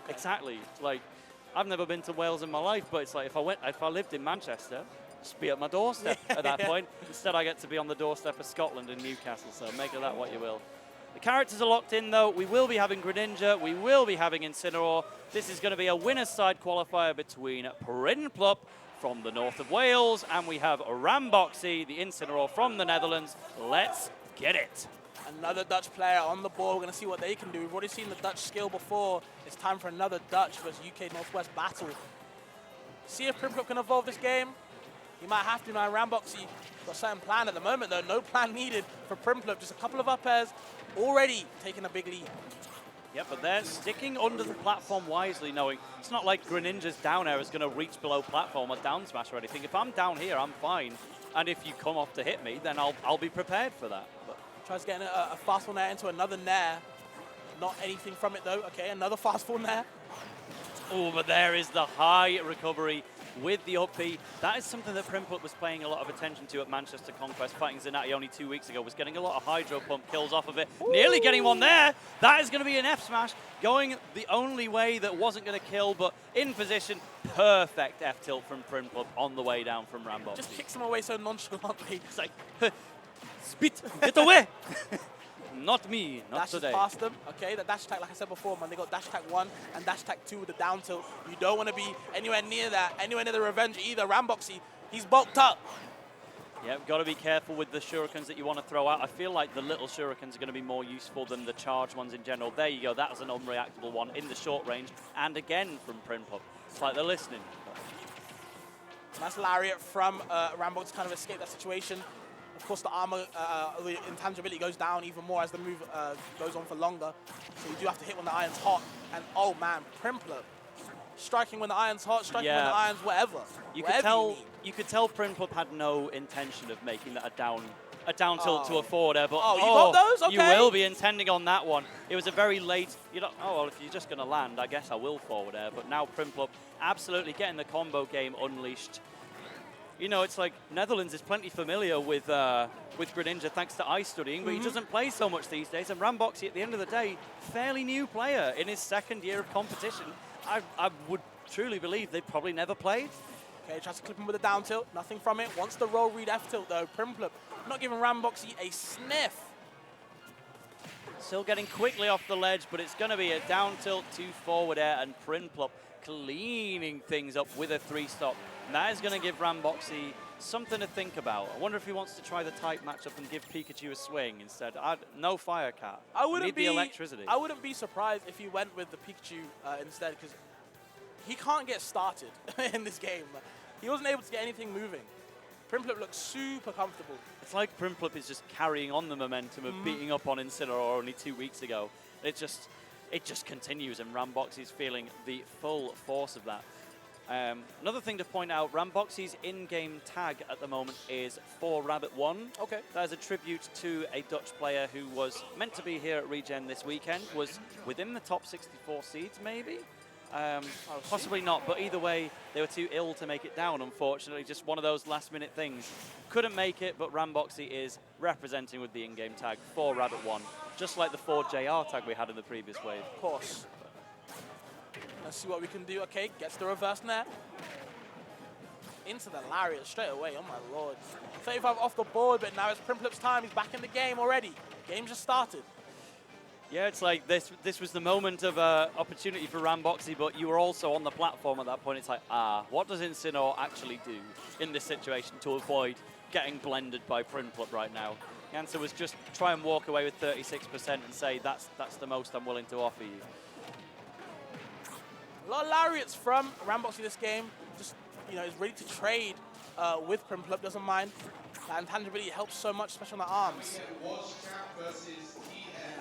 Exactly. Like, I've never been to Wales in my life, but it's like if I lived in Manchester, just be at my doorstep at that point. Instead, I get to be on the doorstep of Scotland and Newcastle, so make of that what you will. The characters are locked in, though. We will be having Greninja. We will be having Incineroar. This is going to be a winner's side qualifier between Prinplup from the north of Wales, and we have Ramboxi, the Incineroar from the Netherlands. Let's get it. Another Dutch player on the board. We're going to see what they can do. We've already seen the Dutch skill before. It's time for another Dutch versus UK Northwest battle. See if Prinplup can evolve this game. He might have to now. Ramboxi got a certain plan at the moment, though. No plan needed for Prinplup. Just a couple of up airs, already taking a big lead. Yeah, but they're sticking under the platform wisely, knowing it's not like Greninja's down air is going to reach below platform or down smash or anything. If I'm down here, I'm fine. And if you come off to hit me, then I'll be prepared for that. But tries to get a fastball nair into another nair. Not anything from it, though. Okay, another fastball nair. oh, but there is the high recovery with the up B. That is something that Prinplup was paying a lot of attention to at Manchester Conquest, fighting Zenati only 2 weeks ago, was getting a lot of hydro pump kills off of it. Ooh. Nearly getting one there. That is going to be an F smash, going the only way that wasn't going to kill, but in position. Perfect F tilt from Prinplup on the way down from Ramboxi. Just kicks him away so nonchalantly. It's like, spit, get away. Not me, not dash today. Past them. Okay, the dash attack, like I said before, man, they got dash attack 1 and dash attack 2 with the down tilt. You don't want to be anywhere near that, anywhere near the revenge either. Ramboxi, he's bulked up. Yeah, got to be careful with the shurikens that you want to throw out. I feel like the little shurikens are going to be more useful than the charged ones in general. There you go, that was an unreactable one in the short range. And again from Prinplup. It's like they're listening. Nice lariat from Ramboxi to kind of escape that situation. Of course, the armor, the intangibility goes down even more as the move goes on for longer. So you do have to hit when the iron's hot. And oh man, Prinplup striking when the iron's hot, striking when the iron's whatever. You could tell Prinplup had no intention of making that a down tilt to a forward air, but you got those? Okay. You will be intending on that one. It was a very late, oh, well, if you're just going to land, I guess I will forward air. But now Prinplup absolutely getting the combo game unleashed. You know, it's like Netherlands is plenty familiar with Greninja thanks to ice studying, but he doesn't play so much these days. And Ramboxi, at the end of the day, fairly new player in his second year of competition. I would truly believe they probably never played. Okay, tries to clip him with a down tilt, nothing from it. Wants the roll read F tilt though. Prinplup not giving Ramboxi a sniff. Still getting quickly off the ledge, but it's going to be a down tilt to forward air, and Prinplup cleaning things up with a 3-stop. And that is going to give Ramboxi something to think about. I wonder if he wants to try the type matchup and give Pikachu a swing instead. No Fire Cat. Need the electricity. I wouldn't be surprised if he went with the Pikachu instead, because he can't get started in this game. He wasn't able to get anything moving. Prinplup looks super comfortable. It's like Prinplup is just carrying on the momentum of beating up on Incineroar only 2 weeks ago. It just continues, and Ramboxi's feeling the full force of that. Another thing to point out, Ramboxi's in-game tag at the moment is 4Rabbit1. Okay. That is a tribute to a Dutch player who was meant to be here at Regen this weekend, was within the top 64 seeds maybe? Possibly not, but either way, they were too ill to make it down, unfortunately. Just one of those last-minute things. Couldn't make it, but Ramboxi is representing with the in-game tag 4Rabbit1, just like the 4JR tag we had in the previous wave. Of course. Let's see what we can do. Okay, gets the reverse nair. Into the lariat straight away, oh my lord. 35 off the board, but now it's Prinplup's time. He's back in the game already. Game just started. Yeah, it's like this was the moment of opportunity for Ramboxi, but you were also on the platform at that point. It's like, what does Incineroar actually do in this situation to avoid getting blended by Prinplup right now? The answer was just try and walk away with 36% and say, that's the most I'm willing to offer you. A lot of lariats from Ramboxi this game. Just, is ready to trade with Prinplup, doesn't mind. That intangibility helps so much, especially on the arms.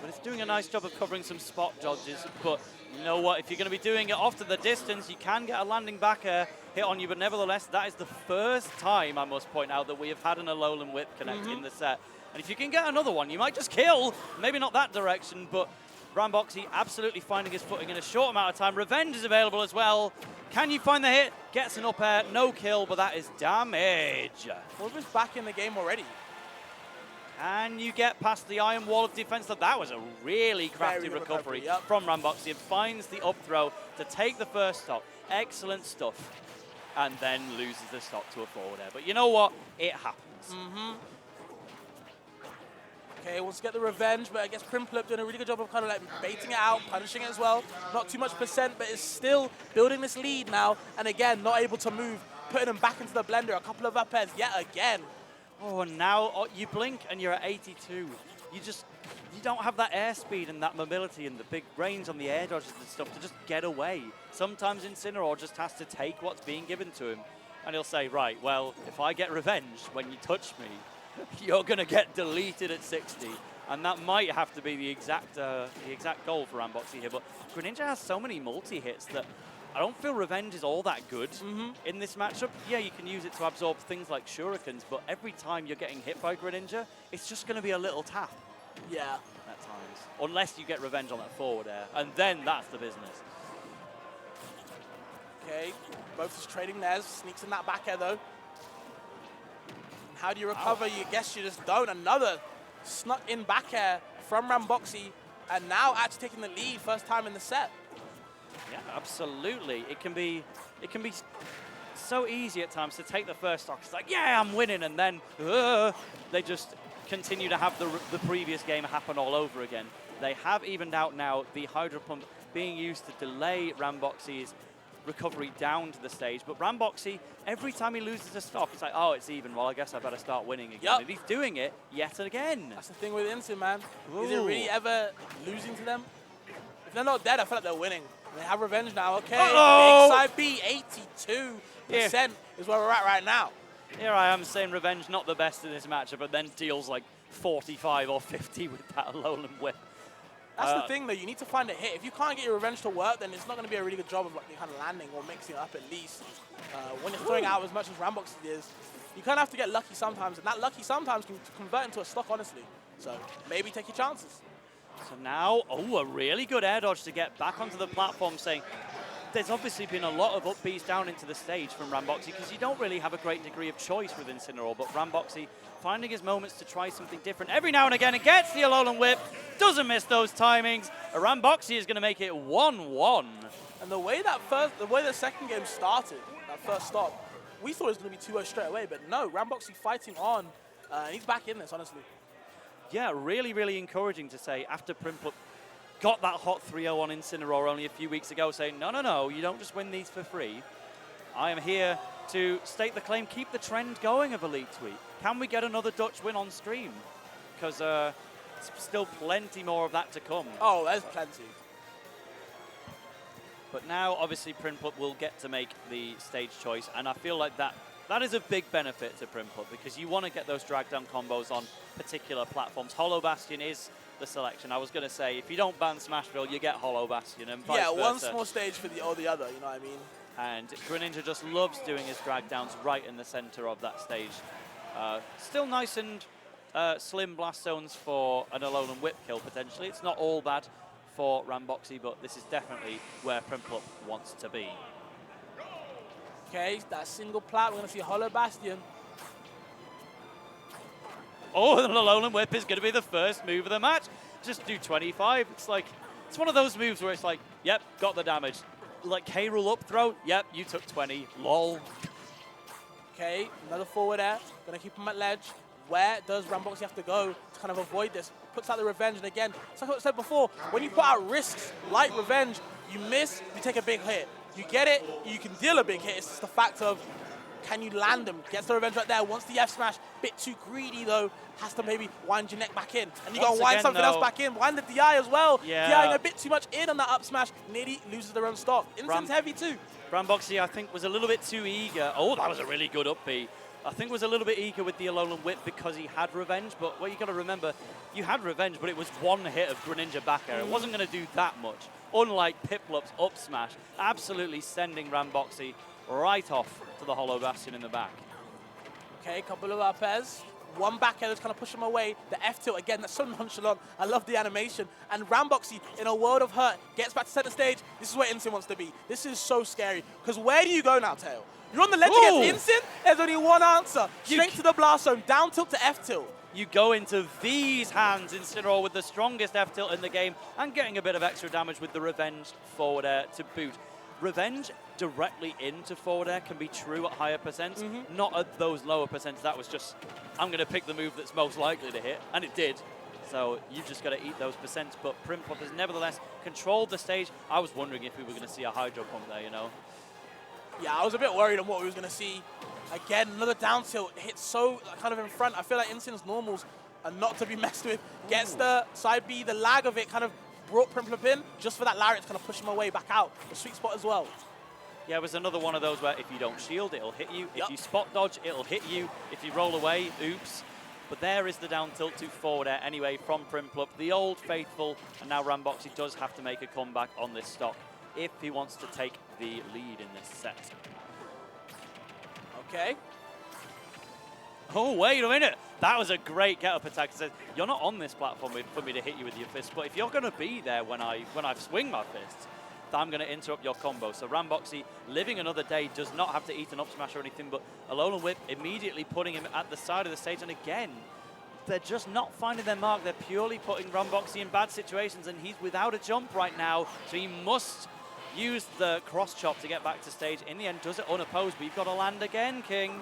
But it's doing a nice job of covering some spot dodges. But you know what? If you're going to be doing it off to the distance, you can get a landing back air hit on you. But nevertheless, that is the first time, I must point out, that we have had an Alolan Whip connect in the set. And if you can get another one, you might just kill. Maybe not that direction, but Ramboxi absolutely finding his footing in a short amount of time. Revenge is available as well. Can you find the hit? Gets an up air, no kill, but that is damage. Wolver's back in the game already. Can you get past the iron wall of defense? That was a really crafty recovery from Ramboxi. It finds the up throw to take the first stock. Excellent stuff. And then loses the stock to a forward air. But you know what? It happens. Okay, wants to get the revenge, but I guess Prinplup doing a really good job of kind of like baiting it out, punishing it as well. Not too much percent, but is still building this lead now. And again, not able to move, putting him back into the blender. A couple of up airs yet again. Oh, and now you blink and you're at 82. You don't have that airspeed and that mobility and the big range on the air dodges and stuff to just get away. Sometimes Incineroar just has to take what's being given to him, and he'll say, right, well, if I get revenge when you touch me, you're going to get deleted at 60. And that might have to be the exact goal for Ramboxi here. But Greninja has so many multi-hits that I don't feel revenge is all that good in this matchup. Yeah, you can use it to absorb things like shurikens, but every time you're getting hit by Greninja, it's just going to be a little tap. Yeah. At times. Unless you get revenge on that forward air, and then that's the business. Okay, both just trading theirs. Sneaks in that back air, though. How do you recover? You guess you just don't. Another snuck in back air from Ramboxi, and now actually taking the lead first time in the set. Yeah, absolutely. It can be so easy at times to take the first stock. It's like, yeah, I'm winning, and then they just continue to have the previous game happen all over again. They have evened out now, the Hydro Pump being used to delay Ramboxi's recovery down to the stage. But Ramboxi, every time he loses a stock, it's like, oh, it's even. Well, I guess I better start winning again. And he's doing it yet again. That's the thing with Incin, man. Is it really ever losing to them? If they're not dead, I feel like they're winning. They have revenge now. Okay, big side B, 82% is where we're at right now. Here I am saying revenge not the best in this matchup, but then deals like 45 or 50 with that Alolan Whip. That's the thing, though. You need to find a hit. If you can't get your revenge to work, then it's not going to be a really good job of like kind of landing or mixing it up at least. When you're throwing out as much as Ramboxi is, you kind of have to get lucky sometimes, and that lucky sometimes can convert into a stock, honestly. So maybe take your chances. So now, a really good air dodge to get back onto the platform, saying there's obviously been a lot of up Bs down into the stage from Ramboxi because you don't really have a great degree of choice with Incineroar, but Ramboxi finding his moments to try something different every now and again. It gets the Alolan Whip, doesn't miss those timings. Ramboxi is going to make it 1-1. And the way the second game started, that first stop, we thought it was going to be 2-0 straight away, but no, Ramboxi fighting on, and he's back in this, honestly. Yeah, really, really encouraging to say after Prinplup got that hot 3-0 on Incineroar only a few weeks ago, saying, no, you don't just win these for free. I am here to state the claim, keep the trend going of Elite Tweet. Can we get another Dutch win on stream? Because still plenty more of that to come. Oh, there's plenty. But now, obviously, Prinplup will get to make the stage choice, and I feel like that is a big benefit to Prinplup because you want to get those drag down combos on particular platforms. Hollow Bastion is the selection. I was going to say, if you don't ban Smashville, you get Hollow Bastion and vice versa. One small stage for the other, you know what I mean? And Greninja just loves doing his drag downs right in the center of that stage. Still nice and slim blast zones for an Alolan Whip kill, potentially. It's not all bad for Ramboxi, but this is definitely where Prinplup wants to be. Okay, that single plat, we're going to see Hollow Bastion. Oh, the Alolan Whip is going to be the first move of the match. Just do 25. It's one of those moves where it's like, yep, got the damage. Like K-Rule up throw, yep, you took 20, lol. Okay, another forward air, going to keep him at ledge. Where does Ramboxi have to go to kind of avoid this? Puts out the revenge, and again, it's like what I said before, when you put out risks like revenge, you miss, you take a big hit. You get it, you can deal a big hit. It's just the fact of, can you land them? Gets the revenge right there. Wants the F smash. Bit too greedy though. Has to maybe wind your neck back in. And you got to wind something else back in. Wind the DI as well. Yeah. DIing a bit too much in on that up smash. Nearly loses their own stock. Incin's heavy too. Ramboxi, I think, was a little bit too eager. Oh, that was a really good up B. I think was a little bit eager with the Alolan Whip because he had revenge. But what you got to remember, you had revenge, but it was one hit of Greninja back air. It wasn't going to do that much. Unlike Piplup's up smash, absolutely sending Ramboxi right off to the Hollow Bastion in the back. Okay, a couple of up airs. One back air that's kind of push him away. The F tilt, again, that's so nonchalant. I love the animation. And Ramboxi, in a world of hurt, gets back to center stage. This is where Incin wants to be. This is so scary. Because where do you go now, Tail? You're on the ledge against Incin. There's only one answer. Straight to the blast zone, down tilt to F tilt. you go into these hands. Incineroar with the strongest F tilt in the game and getting a bit of extra damage with the Revenge forward air to boot. Revenge directly into forward air can be true at higher percents, not at those lower percents. That was just, I'm going to pick the move that's most likely to hit, and it did. So you've just got to eat those percents. But Prinplup has nevertheless controlled the stage. I was wondering if we were going to see a Hydro Pump there, you know. Yeah, I was a bit worried on what we was going to see. Again, another down tilt hits so kind of in front. I feel like Incine's normals are not to be messed with. Gets the side B, the lag of it kind of brought Prinplup in just for that Lariat to kind of push him away back out. The sweet spot as well. Yeah, it was another one of those where if you don't shield, it'll hit you. If you spot dodge, it'll hit you. If you roll away, oops. But there is the down tilt to forward air anyway from Prinplup, the old faithful, and now Ramboxi does have to make a comeback on this stock if he wants to take the lead in this set. Okay. Oh, wait a minute. That was a great get-up attack. It says, you're not on this platform for me to hit you with your fist, but if you're going to be there when I swing my fists, I'm going to interrupt your combo. So Ramboxi, living another day, does not have to eat an up smash or anything, but Alolan Whip immediately putting him at the side of the stage. And again, they're just not finding their mark. They're purely putting Ramboxi in bad situations, and he's without a jump right now, so he must use the cross chop to get back to stage. In the end, does it unopposed, but you've got to land again, King.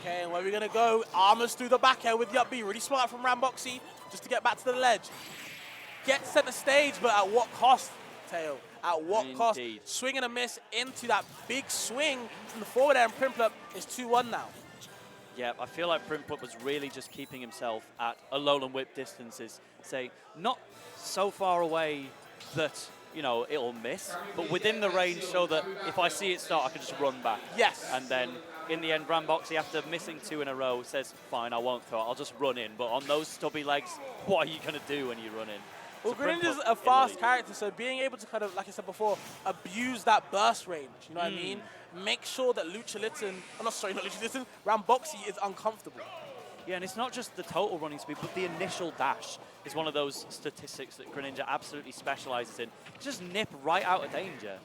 Okay, and where are we going to go? Armors through the back air with the up B. Really smart from Ramboxi just to get back to the ledge. Gets center stage, but at what cost, Tail? At what cost? Swing and a miss into that big swing from the forward air, and Prinplup is 2-1 now. Yeah, I feel like Prinplup was really just keeping himself at Alolan Whip distances. Say, not so far away that, you know, it'll miss, but within the range so that if I see it start, I can just run back. Yes. And then in the end, Ramboxi, after missing 2 in a row, says, fine, I won't throw it, I'll just run in. But on those stubby legs, what are you going to do when you run in? Well, Greninja's a fast character, so being able to kind of, like I said before, abuse that burst range, you know what I mean? Make sure that Ramboxi is uncomfortable. Yeah, and it's not just the total running speed, but the initial dash is one of those statistics that Greninja absolutely specializes in. Just nip right out of danger.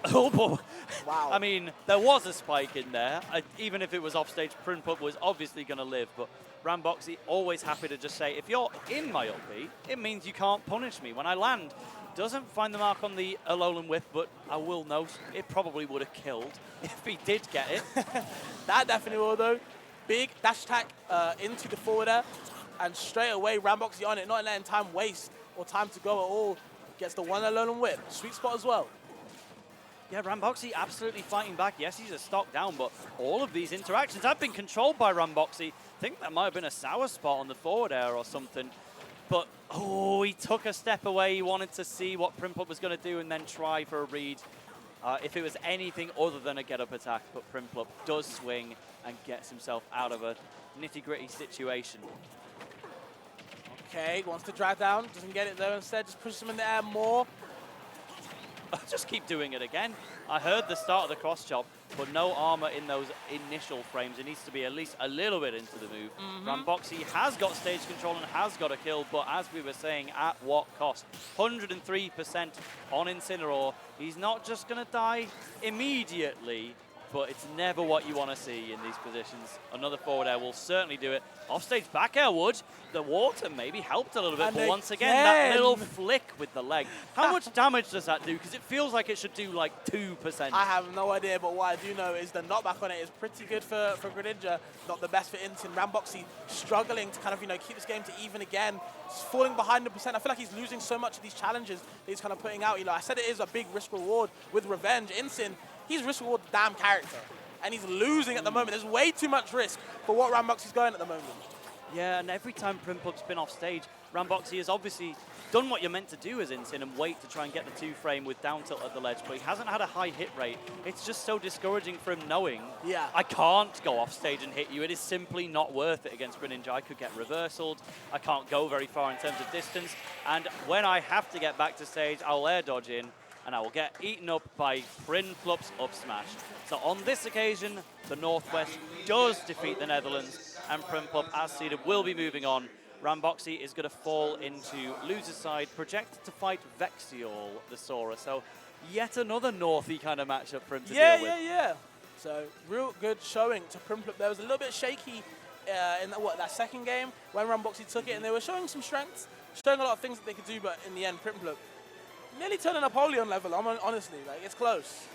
Oh, boy. Wow. I mean, there was a spike in there. Even if it was off stage, Prinplup was obviously going to live, but Ramboxi always happy to just say, if you're in my up B, it means you can't punish me. When I land, doesn't find the mark on the Alolan Whip, but I will note it probably would have killed if he did get it. That definitely will, though. Big dash attack into the forward air, and straight away Ramboxi on it, not letting time waste or time to go at all. Gets the one Alolan Whip. Sweet spot as well. Yeah, Ramboxi absolutely fighting back. Yes, he's a stock down, but all of these interactions have been controlled by Ramboxi. I think that might have been a sour spot on the forward air or something. But, oh, he took a step away. He wanted to see what Prinplup was going to do and then try for a read. If it was anything other than a get-up attack, but Prinplup does swing and gets himself out of a nitty-gritty situation. Okay, wants to drag down, doesn't get it though, instead just pushes him in the air more. Just keep doing it again. I heard the start of the cross chop, but no armor in those initial frames. It needs to be at least a little bit into the move. Ramboxi has got stage control and has got a kill, but as we were saying, at what cost? 103% on Incineroar. He's not just going to die immediately, but it's never what you want to see in these positions. Another forward air will certainly do it. Offstage back air would. The water maybe helped a little bit, but once again, that little flick with the leg. How much damage does that do? Because it feels like it should do like 2%. I have no idea, but what I do know is the knockback on it is pretty good for Greninja. Not the best for Incin. Ramboxi struggling to kind of, you know, keep this game to even again. He's falling behind the percent. I feel like he's losing so much of these challenges that he's kind of putting out. You know, I said it is a big risk reward with Revenge. Incin, he's risk reward damn character. And he's losing at the moment. There's way too much risk for what Ramboxi's going at the moment. Yeah, and every time Prinplup's been off stage, Ramboxi has obviously done what you're meant to do as Incin and wait to try and get the 2-frame with down tilt at the ledge, but he hasn't had a high hit rate. It's just so discouraging for him knowing, I can't go off stage and hit you. It is simply not worth it against Greninja. I could get reversaled. I can't go very far in terms of distance. And when I have to get back to stage, I'll air dodge in, and I will get eaten up by Prinplup's up smash. So on this occasion, the Northwest does defeat the Netherlands, and Prinplup, as seeded, will be moving on. Ramboxi is going to fall into loser's side, projected to fight Vexial, the Sora. So yet another Northy kind of matchup for him to deal with. Yeah. So real good showing to Prinplup. There was a little bit shaky in that second game when Ramboxi took it, and they were showing some strengths, showing a lot of things that they could do, but in the end, Prinplup nearly turned a Napoleon level, honestly. Like, it's close.